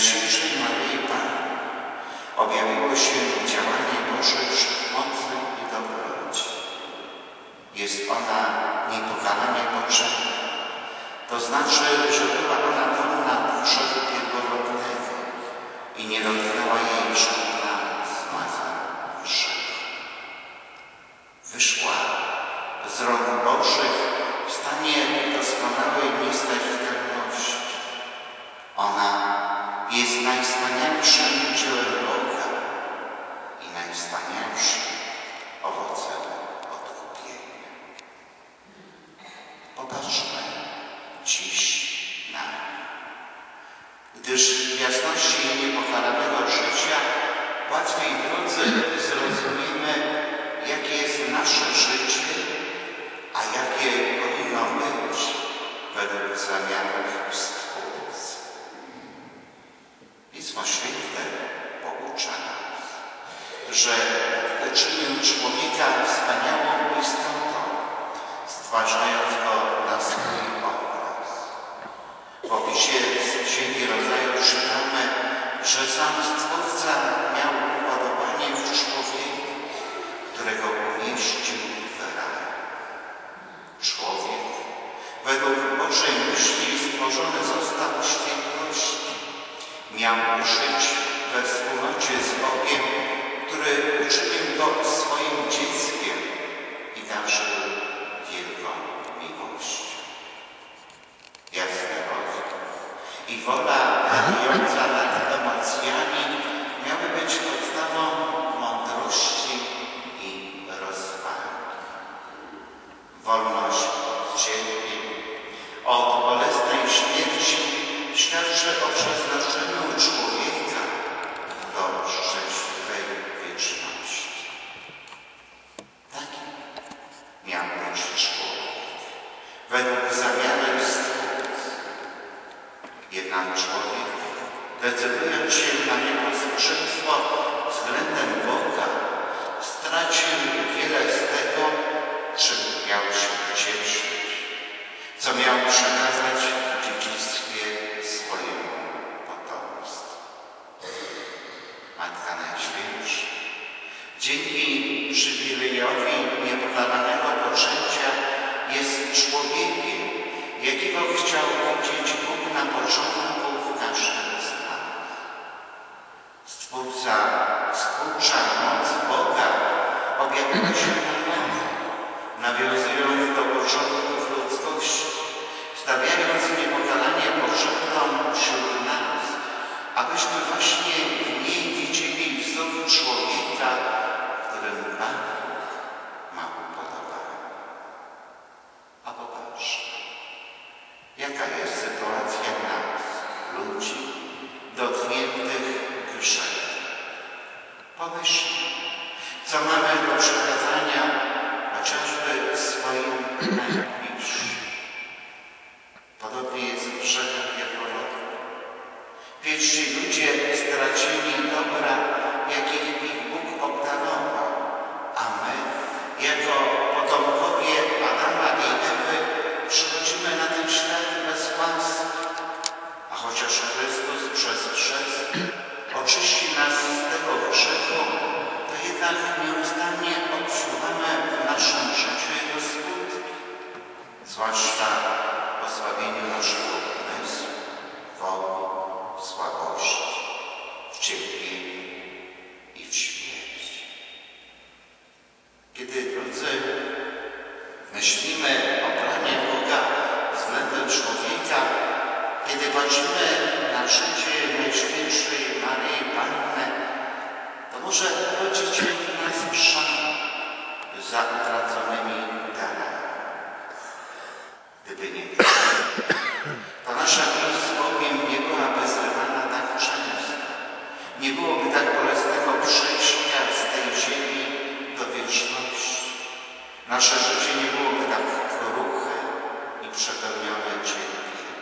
Najświętszej Maryi Panny objawiło się działanie Bożej wszechmocy i dobroci. Jest ona niepokalanie potrzebna. To znaczy, że była ona wolna od grzechu pierworodnego i nie dotknęła jej żadna zmaza grzechu. Wyszła z rąk Bożych w stanie doskonałej nieskazitelności. Ona jest najwspanialszym dziełem Boga i najwspanialszym owocem odkupienia. Popatrzmy dziś na nią. Gdyż w jasności jej niepokalanego życia łatwiej, drodzy, zrozumiemy, jakie jest nasze życie, a jakie powinno być według zamiarów Stwórcy. Pismo Święte poucza nas, że uczynił człowieka wspaniałą istotą, stwarzając go na swój obraz. W opisie z Księgi Rodzaju czytamy, że sam Stwórca miał upodobanie w człowieku, którego umieścił w raju. Człowiek według Bożej myśli stworzony został w świętości. Miał żyć we wspólnocie z Bogiem, który uczynił go swoim dzieckiem i darzył wielką miłością. Jasny rozum i wola panująca nad emocjami miały być podstawą mądrości i rozwagi. Wolność od cierpień, od bolesnej śmierci świadczy o przeznaczeniu człowieka do szczęśliwej wieczności. Taki miał być człowiek według zamiaru Stwórcy. Jednak człowiek, decydując się na nieposłuszeństwo względem Boga, stracił wiele z tego, czym miał się cieszyć, co miał przekazać w dziedzictwie swojemu potomstwu. Matka Najświętsza dzięki przywilejowi niepokalanego poczęcia jest człowiekiem, jakiego chciał widzieć Bóg na początku w każdym z nas. Stwórca współcza moc Boga objawiła się na nowo, nawiązując do początków ludzkości, stawiając niepokalanie potrzebną wśród nas, abyśmy właśnie w niej widzieli wzór człowieka, którym Pan ma upodobanie. A popatrzmy, jaka jest sytuacja nas, ludzi, dotkniętych grzechem. Pomyślmy, co mamy do przekazania chociażby swoim najbliższym. Podobnie jest w grzechach pierworodnych. Pierwsi ludzie stracili dobra, jakich ich Bóg obdarował, a my, jako potomkowie Adama i Ewy, przychodzimy na ten świat bez łaski. A chociaż Chrystus przez chrzest oczyści nas z tego grzechu, to jednak nieustannie odczuwamy w naszym życiu jego skutki, zwłaszcza w osłabieniu naszego umysłu, woli, w słabości, w cierpieniu i w śmierci. Kiedy, drodzy, myślimy o planie Boga względem człowieka, kiedy patrzymy na życie Najświętszej Maryi Panny, to może rodzić w nas szał za utraconymi darami. Gdyby nie Chrystus, to nasza miłość z Bogiem nie byłaby zrywana tak często. Nie byłoby tak bolesnego przejścia z tej ziemi do wieczności. Nasze życie nie byłoby tak kruche i przepełnione cierpieniem.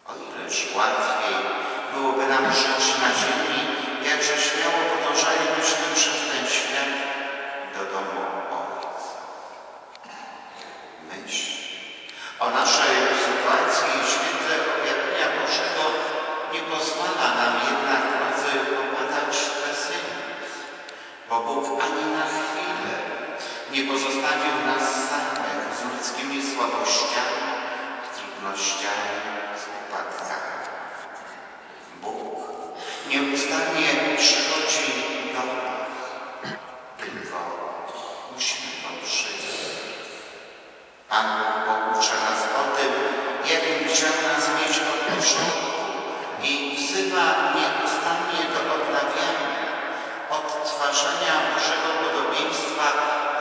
O ileż łatwiej byłoby nam żyć na ziemi, jakże śmiało podążalibyśmy przez ten świat do domu Ojca. Myśl o naszej sytuacji w świetle objawienia Bożego nie trudnościami, z upadkami. Bóg nieustannie przychodzi do nas, tylko musimy go przyjąć. Pan Bóg poucza nas o tym, jakim chciał nas mieć od początku i wzywa nieustannie do odnawiania, odtwarzania Bożego podobieństwa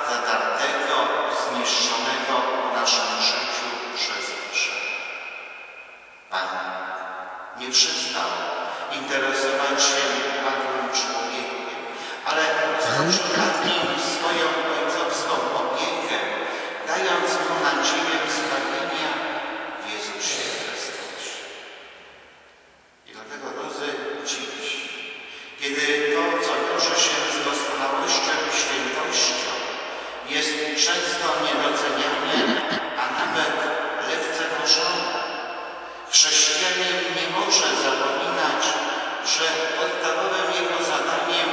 zadartego, zniszczonego w naszym życiu przez grzech. Pan nie przestał interesować się upadłym człowiekiem, ale złożył nad nim swoją ojcowską opiekę, dając mu nadzieję zbawienia w Jezusie Chrystusie. I dlatego, drodzy, dziś, kiedy to, co wiąże się z doskonałością i świętością, jest często niedoceniane, a nawet lekceważone, chrześcijanin nie może zapominać, że podstawowym jego zadaniem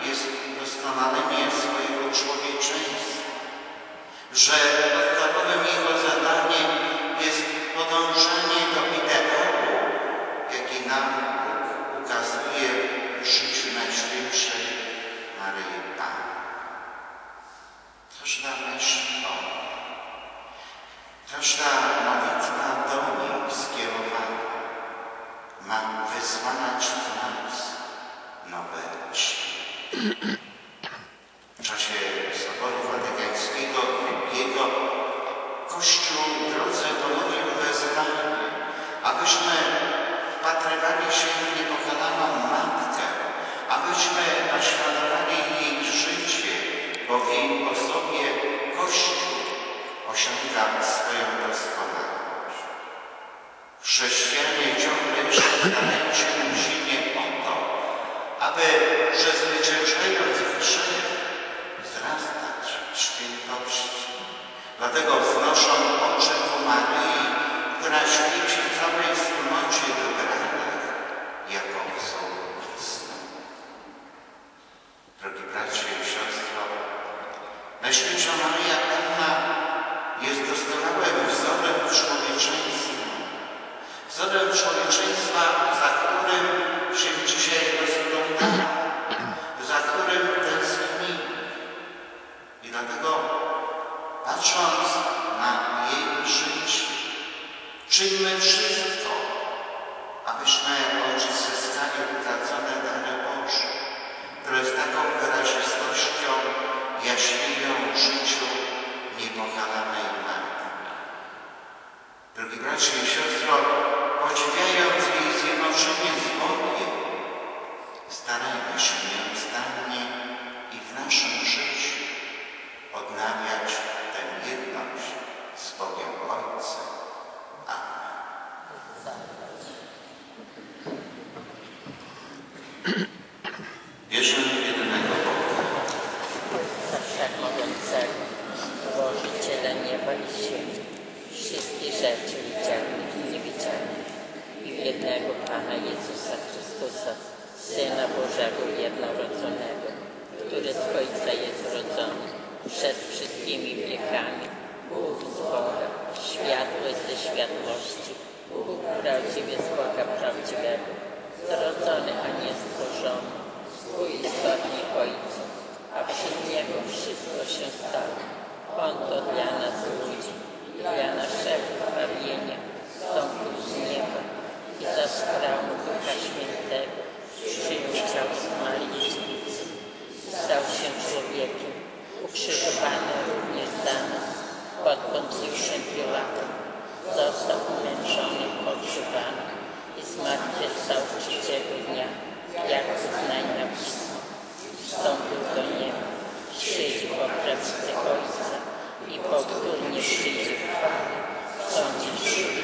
jest doskonalenie swojego człowieczeństwa, że podstawowym jego zadaniem jest podążanie do ideału, jaki nam Bóg ukazuje w życiu Najświętszej Maryi Panny. Każda myśl o niej, każda modlitwa do niej skierowana ma wyzwalać w nas nowe siły. W czasie Soboru Watykańskiego II Kościół w drodze ponownie wezwanie, abyśmy wpatrywali się w niepokalaną Matkę, abyśmy naśladowali jej życie, bo w jej osobie Kościół osiąga swoją doskonałość. Chrześcijanie ciągle jeszcze starają się usilnie o to, aby przezwyciężając grzech wzrastać w świętości. Dlatego wznoszą oczy ku Maryi, która świeci całej wspólnocie wybranych jako wzór Chrystusa. Drogi bracie i siostro, Najświętsza Maryja Panna jest doskonałym wzorem człowieczeństwa. Wzorem człowieczeństwa, za którym się dzisiaj rozglądamy, za którym tęsknimy. I dlatego, patrząc na jej życie, czyńmy wszystko, abyśmy odzyskali utracone dary Boże, które z taką wyrazistością jaśnieją życiu niepokalanej Matki. Drogi bracie i siostro, podziwiając jej zjednoczenie z Bogiem, starajmy się nieustannie i w naszym życiu odnawiać tę jedność z Bogiem Ojcem. Amen. Wierzę w jedynego Boga, Ojca Wszechmogącego, Stworzyciela nieba i ziemi, wszystkich rzeczy widzialnych i niewidzialnych, i w jednego Pana Jezusa Chrystusa, Syna Bożego jednorodzonego, który z Ojca jest rodzony, przed wszystkimi wiekami, Bóg z Boga, światłość ze światłości, Bóg prawdziwy z Boga prawdziwego, zrodzony, a nie stworzony, współistotni Ojcu, a przez Niego wszystko się stało. On to dla nas ludzi, dla naszego zbawienia, wstąpił z nieba i za sprawą Ducha Świętego przyjął ciało z Maryi Dziewicy, stał się człowiekiem, ukrzyżowany również za nas pod Poncjuszem Piłatem, został umęczony, pogrzebany i zmartwychwstał trzeciego dnia, jak wyznania Pismo. Wstąpił do nieba, siedzi po prawicy Ojca i powtórnie przyjdzie w chwale, sądzić żywych